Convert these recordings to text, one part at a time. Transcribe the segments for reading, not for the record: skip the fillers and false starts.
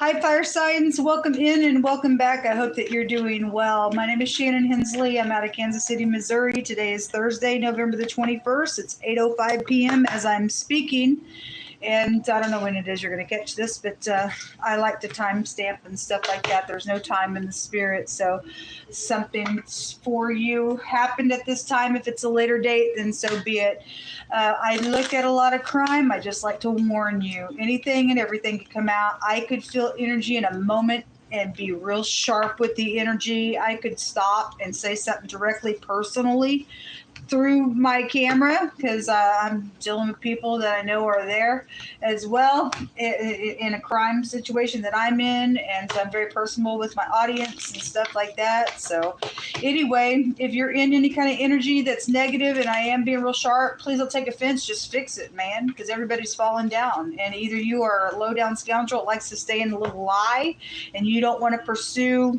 Hi, fire signs. Welcome in and welcome back. I hope that you're doing well. My name is Shannon Hensley. I'm out of Kansas City, Missouri. Today is Thursday, November the 21st. It's 8:05 p.m. as I'm speaking. And I don't know when it is you're going to catch this, but I like to timestamp and stuff like that. There's no time in the spirit. So something for you happened at this time. If it's a later date, then so be it. I look at a lot of crime. I just like to warn you. Anything and everything could come out. I could feel energy in a moment and be real sharp with the energy. I could stop and say something directly personally through my camera because I'm dealing with people that I know are there as well in a crime situation that I'm in, and so I'm very personal with my audience and stuff like that. So anyway, if you're in any kind of energy that's negative and I am being real sharp, please don't take offense. Just fix it, man, because everybody's falling down, and either you are a low down scoundrel that likes to stay in the little lie and you don't want to pursue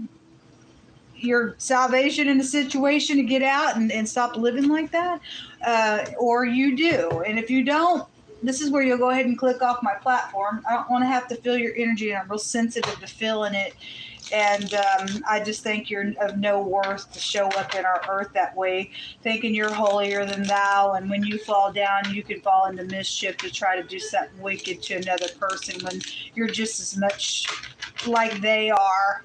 your salvation in a situation to get out and stop living like that, or you do. And if you don't, this is where you'll go ahead and click off my platform. I don't want to have to feel your energy, and I'm real sensitive to feeling it. And I just think you're of no worth to show up in our earth that way, thinking you're holier than thou. And when you fall down, you can fall into mischief to try to do something wicked to another person when you're just as much like they are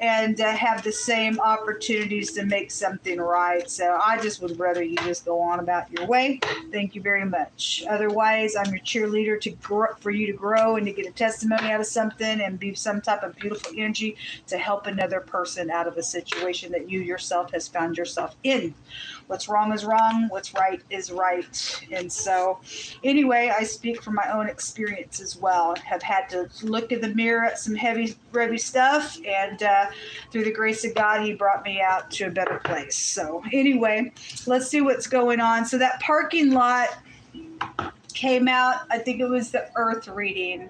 and have the same opportunities to make something right. So I just would rather you just go on about your way. Thank you very much. Otherwise, I'm your cheerleader to grow, for you to grow and to get a testimony out of something and be some type of beautiful energy to help another person out of a situation that you yourself has found yourself in. What's wrong is wrong. What's right is right. And so anyway, I speak from my own experience as well. Have had to look in the mirror at some heavy stuff, and through the grace of God, he brought me out to a better place. So anyway, let's see what's going on. So that parking lot came out, I think it was the earth reading.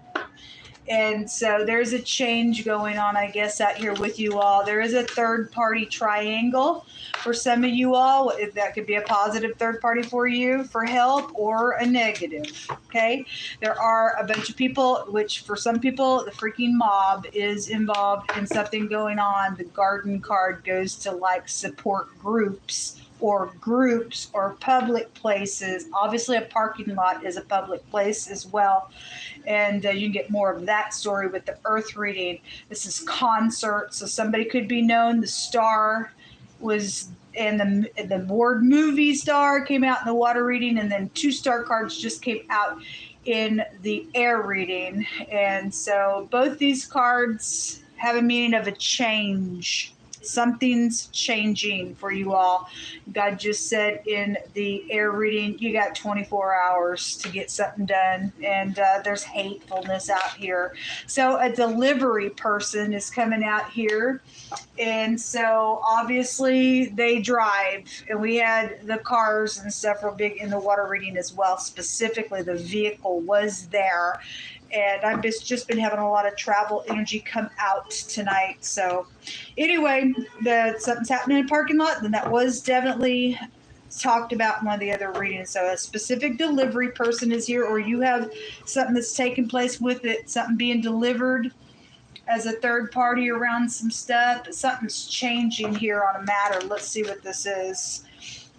And so there's a change going on, I guess, out here with you all. There is a third-party triangle for some of you all. If that could be a positive third party for you for help, or a negative, okay? There are a bunch of people, which for some people, the freaking mob is involved in something going on. The garden card goes to, like, support groups or public places. Obviously, a parking lot is a public place as well. And you can get more of that story with the earth reading. This is concert, so somebody could be known. The star was, and the word movie star came out in the water reading, and then 2 star cards just came out in the air reading. And so both these cards have a meaning of a change. Something's changing for you all. God just said in the air reading, you got 24 hours to get something done, and there's hatefulness out here. So a delivery person is coming out here, and so obviously they drive, and we had the cars and stuff were big in the water reading as well. Specifically, the vehicle was there. And I've just been having a lot of travel energy come out tonight. So anyway, something's happening in a parking lot. Then that was definitely talked about in one of the other readings. So a specific delivery person is here, or you have something that's taking place with it, something being delivered as a third party around some stuff. Something's changing here on a matter. Let's see what this is.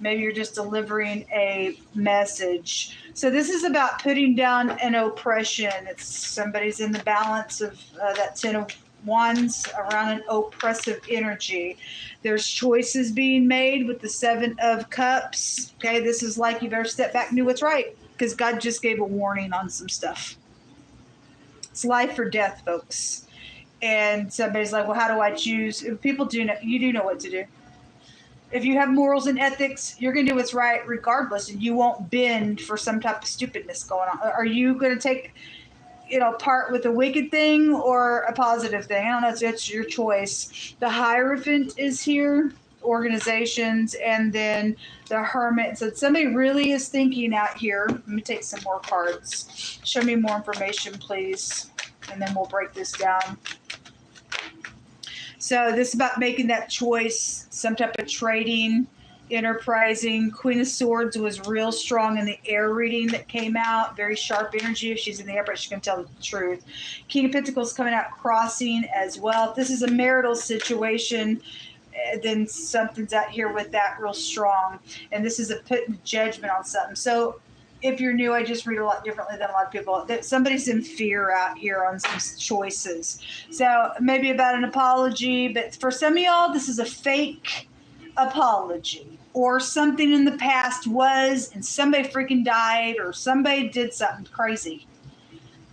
Maybe you're just delivering a message. So this is about putting down an oppression. It's somebody's in the balance of that 10 of Wands around an oppressive energy. There's choices being made with the 7 of Cups. Okay, this is like you better step back and do what's right, because God just gave a warning on some stuff. It's life or death, folks. And somebody's like, well, how do I choose? People do know, you do know what to do. If you have morals and ethics, you're going to do what's right regardless, and you won't bend for some type of stupidness going on. Are you going to take, part with a wicked thing or a positive thing? I don't know. It's your choice. The Hierophant is here, organizations, and then the Hermit. So somebody really is thinking out here. Let me take some more cards. Show me more information, please, and then we'll break this down. So this is about making that choice, some type of trading, enterprising. Queen of Swords was real strong in the air reading that came out. Very sharp energy. If she's in the air, she can tell the truth. King of Pentacles coming out crossing as well. If this is a marital situation, then something's out here with that real strong. And this is a putting judgment on something. So if you're new, I just read a lot differently than a lot of people. That somebody's in fear out here on some choices. So maybe about an apology, but for some of y'all, this is a fake apology, or something in the past was, and somebody freaking died, or somebody did something crazy.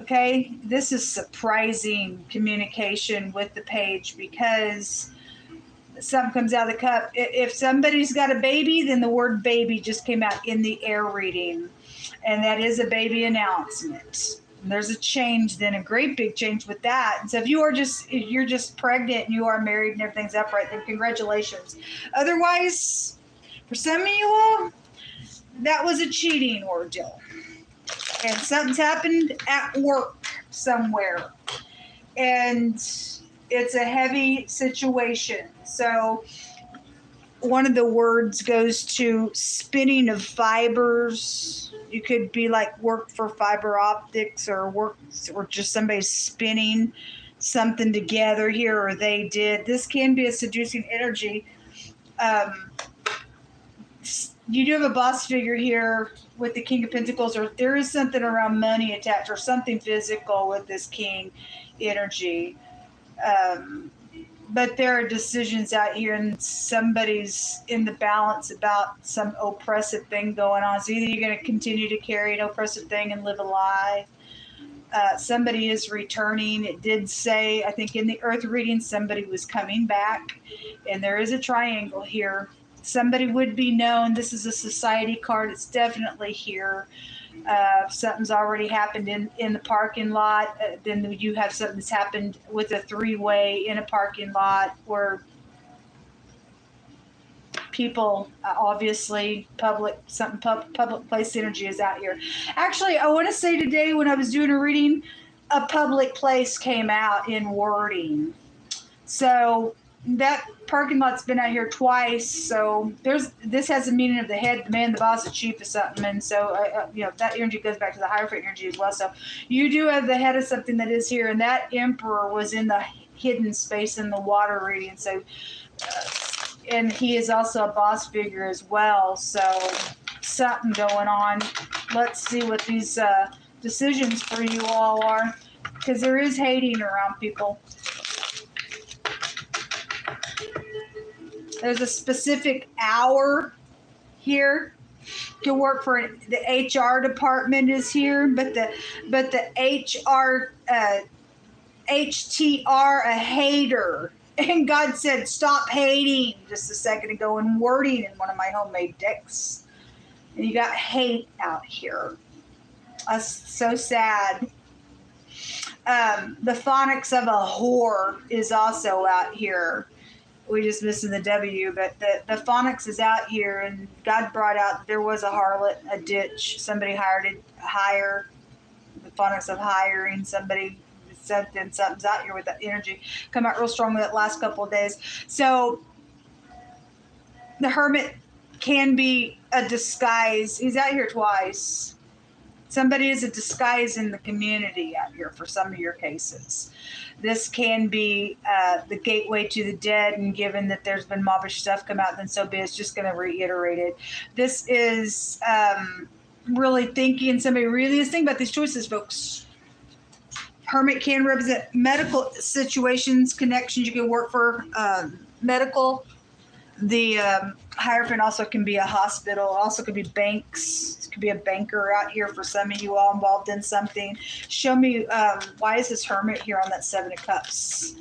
Okay, this is surprising communication with the page, because something comes out of the cup. If somebody's got a baby, then the word baby just came out in the air reading. And that is a baby announcement. And there's a change, then a great big change with that. And so if you're just pregnant and you are married and everything's upright, then congratulations. Otherwise, for some of you all, that was a cheating ordeal. And something's happened at work somewhere. And it's a heavy situation. So one of the words goes to spinning of fibers. You could be like work for fiber optics, or just somebody spinning something together here, or they did. This can be a seducing energy. You do have a boss figure here with the King of Pentacles, or there is something around money attached, or something physical with this King energy. But there are decisions out here, and somebody's in the balance about some oppressive thing going on. So either you're going to continue to carry an oppressive thing and live a lie. Somebody is returning. It did say, I think in the earth reading, somebody was coming back. And there is a triangle here. Somebody would be known. This is a society card. It's definitely here. Something's already happened in the parking lot. Then you have something that's happened with a three-way in a parking lot, where people, obviously public place energy is out here. Actually, I want to say today when I was doing a reading, a public place came out in wording. So that parking lot's been out here twice. So this has a meaning of the head, the man, the boss, the chief, or something. And so that energy goes back to the Hierophant energy as well. So you do have the head of something that is here, and that emperor was in the hidden space in the water reading. So and he is also a boss figure as well. So something going on. Let's see what these decisions for you all are, because there is hating around people. There's a specific hour here to work for. The HR department is here, but the HR HTR a hater. And God said, stop hating, just a second ago, in wording in one of my homemade decks. And you got hate out here. That's so sad. The phonics of a whore is also out here. We just missing the W, but the phonics is out here, and God brought out there was a harlot, a ditch. Somebody hire the phonics of hiring somebody. Something's out here with that energy. Come out real strong with that last couple of days. So the Hermit can be a disguise. He's out here twice. Somebody is a disguise in the community out here for some of your cases. This can be the gateway to the dead, and given that there's been mobbish stuff come out, then so be it. It's just going to reiterate it. This is really thinking, somebody really is thinking about these choices, folks. Hermit can represent medical situations, connections. You can work for medical. The Hierophant also can be a hospital. Also could be banks. It could be a banker out here for some of you all involved in something. Show me, why is this Hermit here on that Seven of Cups?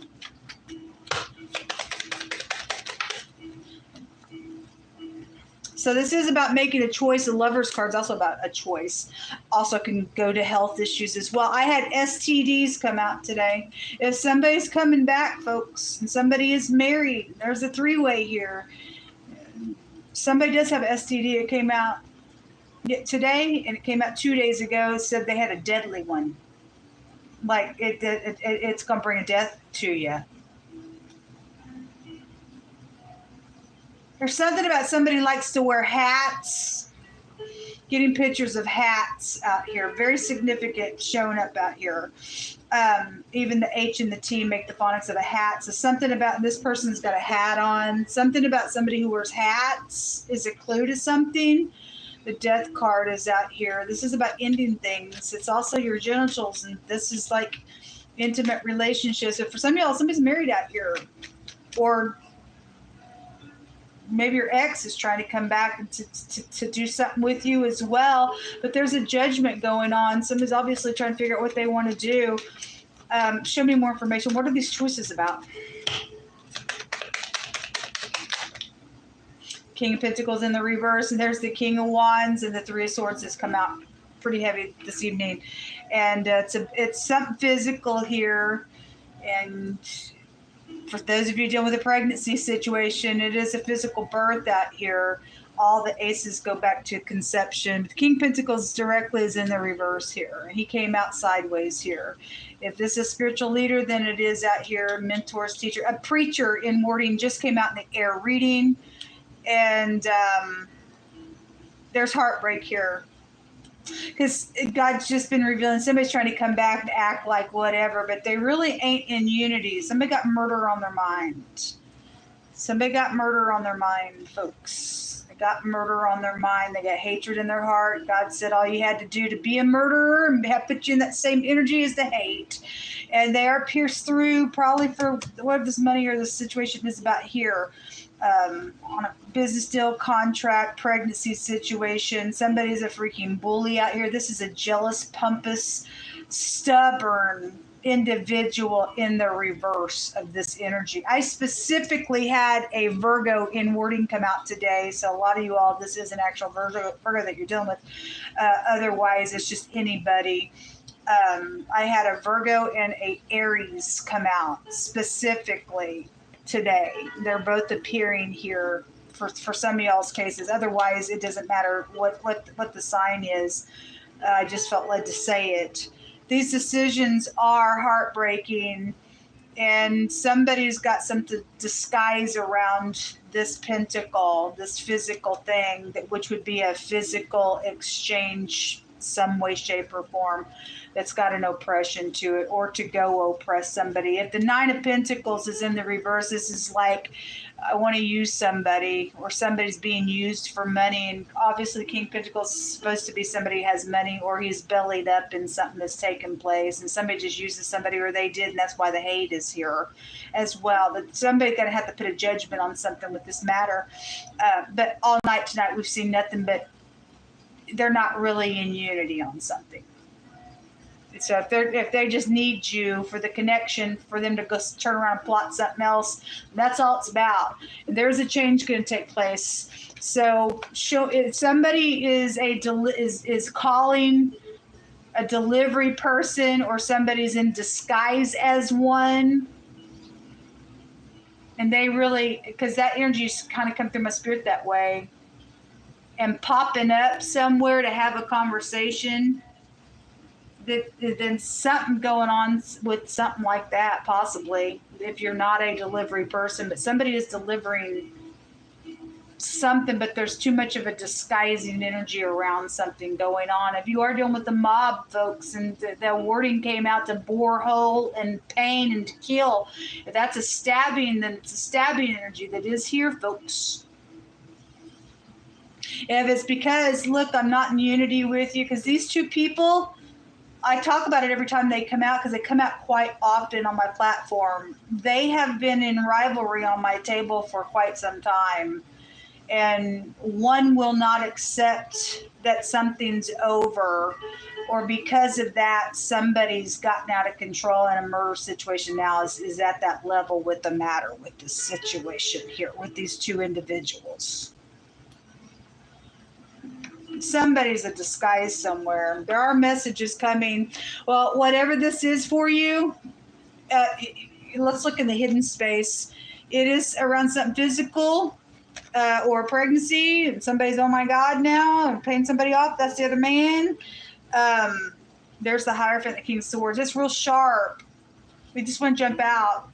So this is about making a choice. The Lover's card's also about a choice. Also can go to health issues as well. I had STDs come out today. If somebody's coming back, folks, and somebody is married, there's a three-way here. Somebody does have STD. It came out today, and it came out 2 days ago. It said they had a deadly one. Like it's going to bring a death to you. There's something about somebody who likes to wear hats. Getting pictures of hats out here. Very significant showing up out here. Even the H and the T make the phonics of a hat. So something about this person's got a hat on. Something about somebody who wears hats is a clue to something. The death card is out here. This is about ending things. It's also your genitals, and this is like intimate relationships. So for some of y'all, somebody's married out here, or maybe your ex is trying to come back to do something with you as well. But there's a judgment going on. Somebody's obviously trying to figure out what they want to do. Show me more information. What are these choices about? King of Pentacles in the reverse, and there's the King of Wands, and the Three of Swords has come out pretty heavy this evening. And it's something physical here. And for those of you dealing with a pregnancy situation, it is a physical birth out here. All the aces go back to conception. The King of Pentacles directly is in the reverse here. And he came out sideways here. If this is a spiritual leader, then it is out here. Mentors, teacher. A preacher in wording just came out in the air reading. And there's heartbreak here. Because God's just been revealing somebody's trying to come back and act like whatever, but they really ain't in unity. Somebody got murder on their mind. Somebody got murder on their mind, folks. They got murder on their mind. They got hatred in their heart. God said all you had to do to be a murderer and have put you in that same energy as the hate. And they are pierced through probably for what this money or this situation is about here. On a business deal, contract, pregnancy situation. Somebody's a freaking bully out here. This is a jealous, pompous, stubborn individual in the reverse of this energy. I specifically had a Virgo in wording come out today. So a lot of you all, this is an actual Virgo that you're dealing with. Otherwise, it's just anybody. I had a Virgo and a Aries come out specifically today. They're both appearing here for some of y'all's cases. Otherwise, it doesn't matter what the sign is. I just felt led to say it. These decisions are heartbreaking, and somebody's got some disguise around this pentacle, this physical thing, which would be a physical exchange some way, shape, or form that's got an oppression to it, or to go oppress somebody. If the Nine of Pentacles is in the reverse, this is like, I want to use somebody, or somebody's being used for money. And obviously King of Pentacles is supposed to be somebody who has money, or he's bellied up in something that's taken place, and somebody just uses somebody, or they did, and that's why the hate is here as well. But somebody's going to have to put a judgment on something with this matter. But all night tonight we've seen nothing but they're not really in unity on something. So if they just need you for the connection, for them to go turn around and plot something else, that's all it's about. And there's a change going to take place. So if somebody is calling a delivery person, or somebody's in disguise as one, and they really, because that energy's kind of come through my spirit that way, and popping up somewhere to have a conversation, then something going on with something like that, possibly, if you're not a delivery person, but somebody is delivering something, but there's too much of a disguising energy around something going on. If you are dealing with the mob, folks, and the wording came out to bore hole and pain and to kill, if that's a stabbing, then it's a stabbing energy that is here, folks. If it's because, look, I'm not in unity with you, because these two people, I talk about it every time they come out, because they come out quite often on my platform. They have been in rivalry on my table for quite some time. And one will not accept that something's over, or because of that, somebody's gotten out of control, and a murder situation now is at that level with the matter with this situation here with these two individuals. Somebody's a disguise somewhere. There are messages coming. Well, whatever this is for you, let's look in the hidden space. It is around something physical, or pregnancy, and somebody's, oh my God, now I'm paying somebody off. That's the other man. There's the Hierophant, the King of Swords. It's real sharp. We just want to jump out.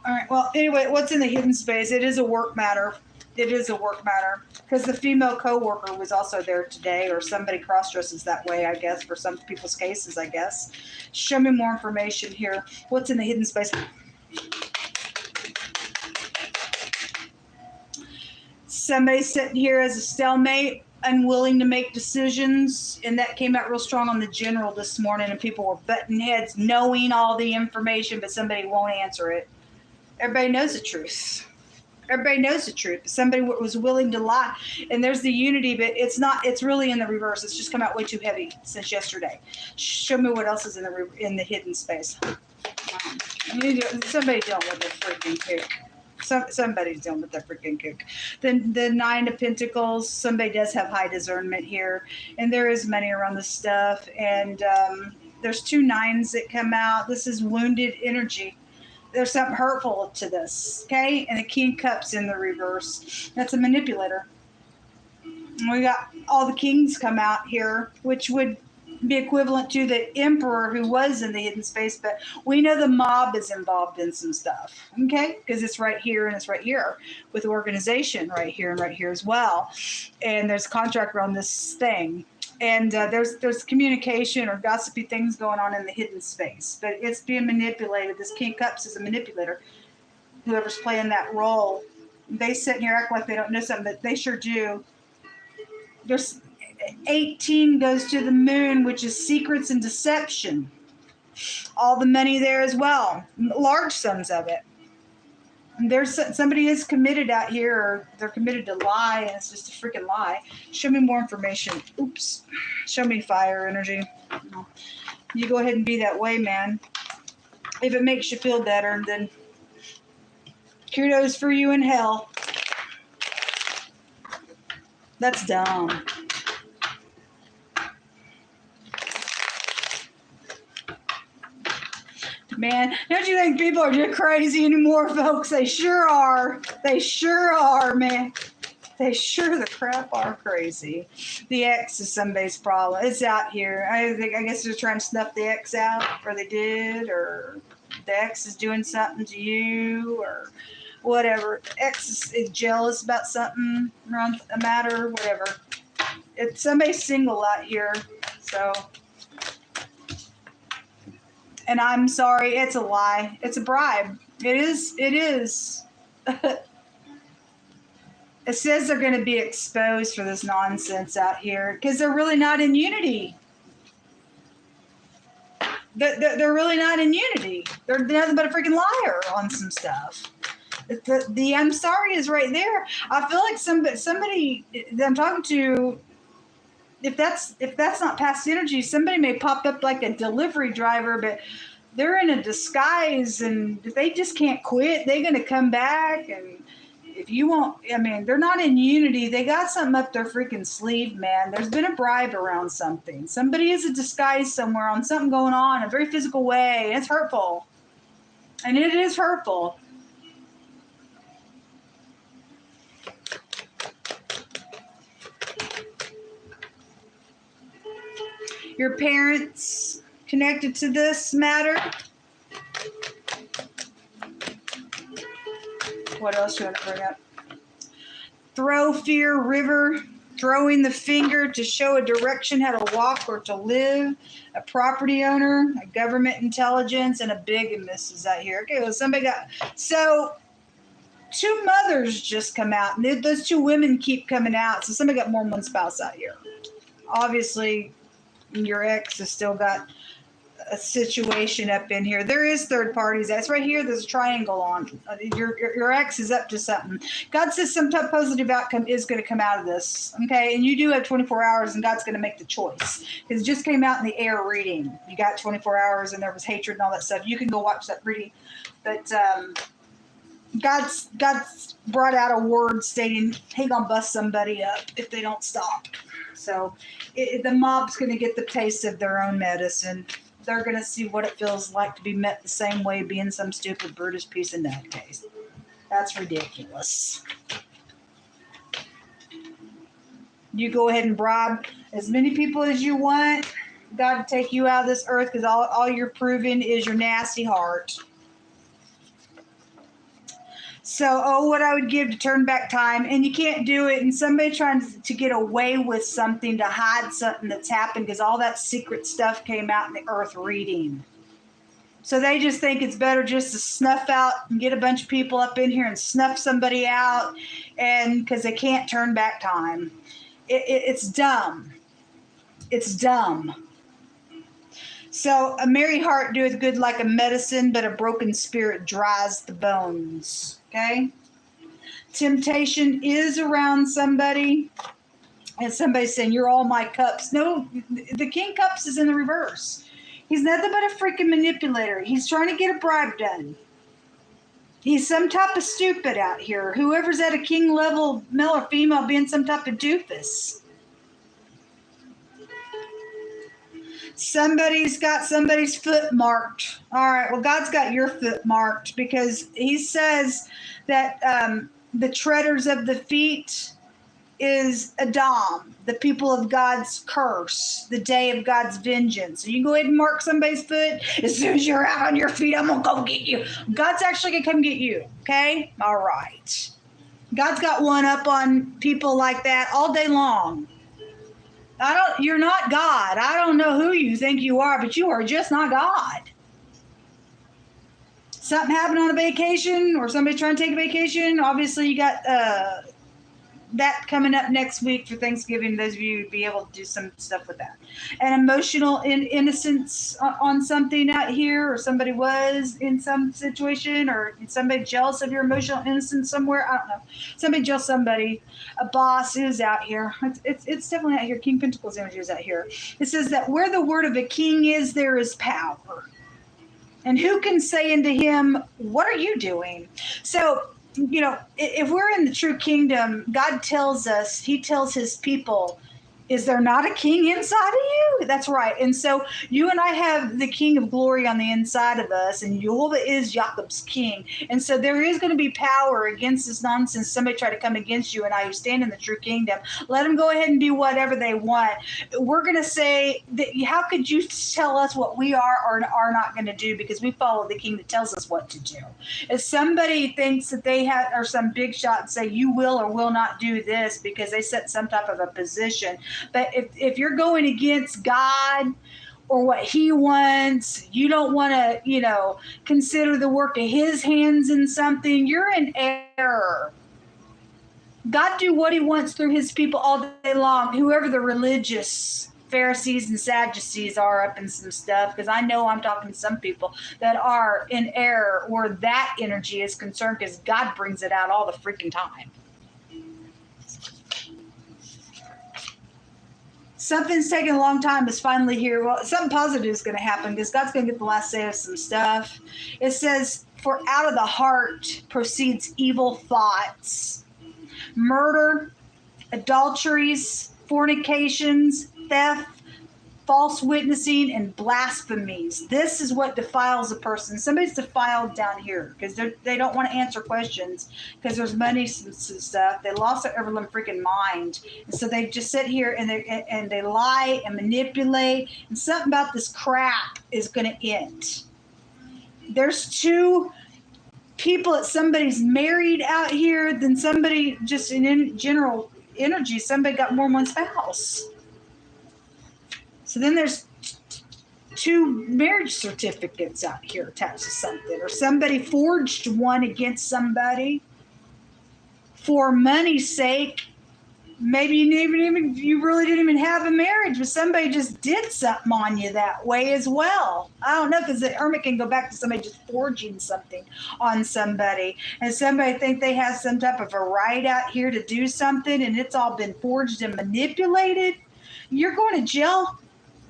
All right. Well, anyway, what's in the hidden space? It is a work matter. It is a work matter because the female co-worker was also there today, or somebody cross-dresses that way, I guess, for some people's cases, I guess. Show me more information here. What's in the hidden space? Somebody sitting here as a stalemate, unwilling to make decisions, and that came out real strong on the general this morning, and people were butting heads, knowing all the information, but somebody won't answer it. Everybody knows the truth. Everybody knows the truth. Somebody was willing to lie, and there's the unity, but it's not. It's really in the reverse. It's just come out way too heavy since yesterday. Show me what else is in the hidden space. Somebody dealing with a freaking kick. Somebody's dealing with that freaking kick. The Nine of Pentacles. Somebody does have high discernment here, and there is money around this stuff. And there's 2 nines that come out. This is wounded energy. There's something hurtful to this, okay? And the King of Cups in the reverse. That's a manipulator. And we got all the kings come out here, which would be equivalent to the Emperor who was in the hidden space, but we know the mob is involved in some stuff, okay? Because it's right here and it's right here with organization right here and right here as well. And there's a contract around this thing. And there's communication or gossipy things going on in the hidden space, but it's being manipulated. This King of Cups is a manipulator. Whoever's playing that role, they sit here act like they don't know something, but they sure do. There's 18 goes to the moon, which is secrets and deception. All the money there as well, large sums of it. There's somebody is committed out here, or they're committed to lie, and it's just a freaking lie. Show me more information. Oops. Show me fire energy. You go ahead and be that way, man. If it makes you feel better, then kudos for you in hell. That's dumb. Man, don't you think people are just crazy anymore, folks? They sure are. They sure are, man. They sure the crap are crazy. The X is somebody's problem. It's out here. I guess they're trying to snuff the X out, or they did, or the X is doing something to you, or whatever. X is jealous about something around a matter, whatever. It's somebody's single out here, so. And I'm sorry, it's a lie. It's a bribe. It is. It says they're going to be exposed for this nonsense out here because they're really not in unity. They're really not in unity. They're nothing but a freaking liar on some stuff. The I'm sorry is right there. I feel like somebody that I'm talking to, if that's not past energy, somebody may pop up like a delivery driver, but they're in a disguise, and if they just can't quit, they're going to come back. And if you won't, I mean, they're not in unity. They got something up their freaking sleeve, man. There's been a bribe around something. Somebody is a disguise somewhere on something going on in a very physical way. It's hurtful. And it is hurtful. Your parents connected to this matter? What else do you want to bring up? Throw fear, river, throwing the finger to show a direction how to walk or to live, a property owner, a government intelligence, and a bigamist is out here. Okay, well, somebody got, so 2 mothers just come out, and those 2 women keep coming out, so somebody got more than one spouse out here. Obviously, your ex has still got a situation up in here. There is third parties. That's right here. There's a triangle on. Your ex is up to something. God says some type of positive outcome is going to come out of this. Okay, and you do have 24 hours, and God's going to make the choice. Because it just came out in the air reading. You got 24 hours, and there was hatred and all that stuff. You can go watch that reading. But God's brought out a word stating, "Hey, gonna bust somebody up if they don't stop." So the mob's going to get the taste of their own medicine. They're going to see what it feels like to be met the same way, being some stupid Brutus piece of nutcase. That's ridiculous. You go ahead and bribe as many people as you want. God to take you out of this earth, because all you're proving is your nasty heart. So, oh, what I would give to turn back time, and you can't do it, and somebody trying to get away with something, to hide something that's happened, because all that secret stuff came out in the earth reading. So they just think it's better just to snuff out and get a bunch of people up in here and snuff somebody out, and because they can't turn back time. It's dumb. It's dumb. So a merry heart doeth good like a medicine, but a broken spirit dries the bones. Okay? Temptation is around somebody, and somebody's saying, you're all my cups. No, the King Cups is in the reverse. He's nothing but a freaking manipulator. He's trying to get a bribe done. He's some type of stupid out here. Whoever's at a king level, male or female, being some type of doofus. Somebody's got somebody's foot marked. All right, well, God's got your foot marked, because he says that the treaders of the feet is Adam, the people of God's curse, the day of God's vengeance. So you go ahead and mark somebody's foot. As soon as you're out on your feet, I'm going to go get you. God's actually going to come get you, okay? All right. God's got one up on people like that all day long. You're not God. I don't know who you think you are, but you are just not God. Something happened on a vacation, or somebody trying to take a vacation. Obviously, you got that coming up next week for Thanksgiving. Those of you would be able to do some stuff with that. And emotional innocence on something out here, or somebody was in some situation, or somebody jealous of your emotional innocence somewhere. I don't know. Somebody jealous somebody. A boss is out here. It's definitely out here. King Pentacles energy is out here. It says that where the word of a king is, there is power. And who can say unto him, what are you doing? So, you know, if we're in the true kingdom, God tells us, he tells his people, is there not a king inside of you? That's right. And so you and I have the King of Glory on the inside of us, and Jehovah is Jacob's king. And so there is going to be power against this nonsense. Somebody try to come against you and I, who stand in the true kingdom. Let them go ahead and do whatever they want. We're going to say, that, how could you tell us what we are or are not going to do? Because we follow the king that tells us what to do. If somebody thinks that they are some big shot and say you will or will not do this because they set some type of a position, but if you're going against God or what he wants, you don't want to, you know, consider the work of his hands in something, you're in error. God do what he wants through his people all day long, whoever the religious Pharisees and Sadducees are up in some stuff, because I know I'm talking to some people that are in error where that energy is concerned, because God brings it out all the freaking time. Something's taking a long time is finally here. Well, something positive is going to happen, because God's going to get the last say of some stuff. It says, for out of the heart proceeds evil thoughts, murder, adulteries, fornications, theft, false witnessing, and blasphemies. This is what defiles a person. Somebody's defiled down here because they don't want to answer questions because there's money and stuff. They lost their ever living freaking mind. And so they just sit here and they lie and manipulate. And something about this crap is going to end. There's two people that somebody's married out here, then somebody just in general energy, somebody got more than one spouse. So then there's two marriage certificates out here attached to something, or somebody forged one against somebody for money's sake. Maybe you really didn't even have a marriage, but somebody just did something on you that way as well. I don't know, because the hermit can go back to somebody just forging something on somebody, and somebody think they have some type of a right out here to do something, and it's all been forged and manipulated. You're going to jail.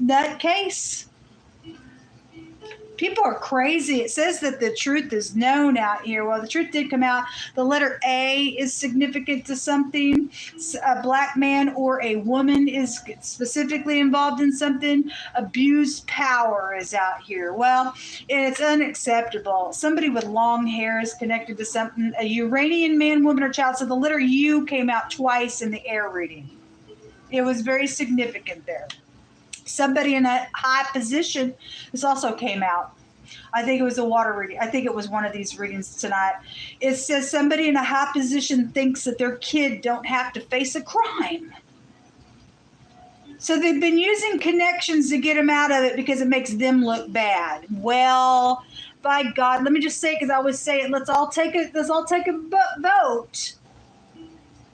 Nutcase. People are crazy. It says that the truth is known out here. Well, the truth did come out. The letter A is significant to something. A black man or a woman is specifically involved in something. Abused power is out here. Well, it's unacceptable. Somebody with long hair is connected to something. A Uranian man, woman, or child. So the letter U came out twice in the air reading. It was very significant there. Somebody in a high position, this also came out. I think it was a water reading. I think it was one of these readings tonight. It says somebody in a high position thinks that their kid don't have to face a crime. So they've been using connections to get them out of it because it makes them look bad. Well, by God, let me just say it because I always say it. Let's all take a vote.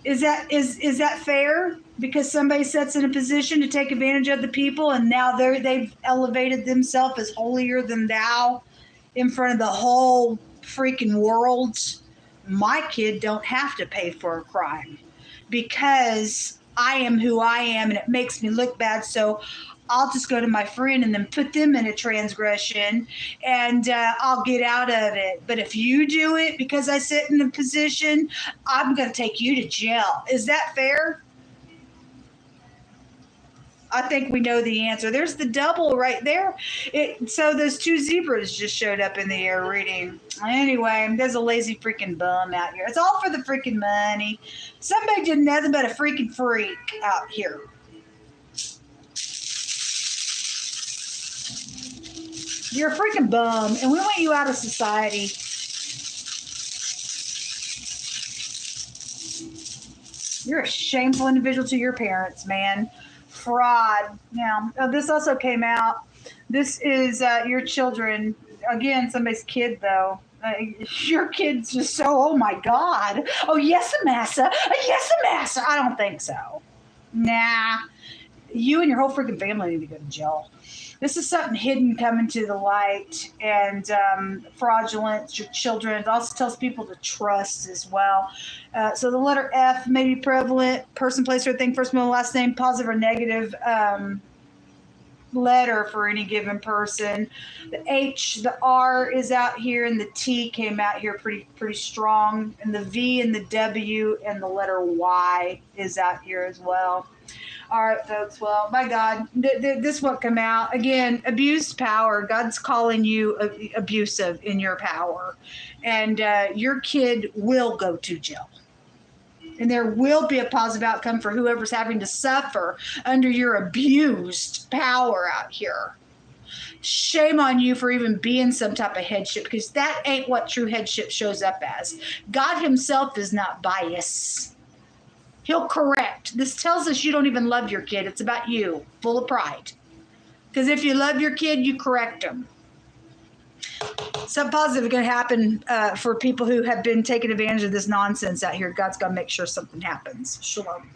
Is that fair? Because somebody sits in a position to take advantage of the people, and now they've elevated themselves as holier than thou in front of the whole freaking world. My kid don't have to pay for a crime because I am who I am, and it makes me look bad. So I'll just go to my friend and then put them in a transgression, and I'll get out of it. But if you do it because I sit in a position, I'm going to take you to jail. Is that fair? I think we know the answer. There's the double right there. So those two zebras just showed up in the air reading. Anyway, there's a lazy freaking bum out here. It's all for the freaking money. Somebody did nothing but a freaking freak out here. You're a freaking bum, and we want you out of society. You're a shameful individual to your parents, man. Fraud. Now, this also came out. This is your children. Again, somebody's kid, though. Your kid's just so, oh my God. Oh, yes, massa. Yes, massa. I don't think so. Nah. You and your whole freaking family need to go to jail. This is something hidden coming to the light, and fraudulent. Your children. It also tells people to trust as well. So the letter F may be prevalent. Person, place, or thing, first, middle, last name, positive or negative letter for any given person. The H, the R is out here, and the T came out here pretty strong, and the V and the W and the letter Y is out here as well. All right, folks. Well, my God, this won't come out. Again, abused power. God's calling you abusive in your power. And your kid will go to jail. And there will be a positive outcome for whoever's having to suffer under your abused power out here. Shame on you for even being some type of headship, because that ain't what true headship shows up as. God himself is not biased. He'll correct. This tells us you don't even love your kid. It's about you, full of pride. Because if you love your kid, you correct them. Something positive is going to happen for people who have been taking advantage of this nonsense out here. God's going to make sure something happens. Shalom.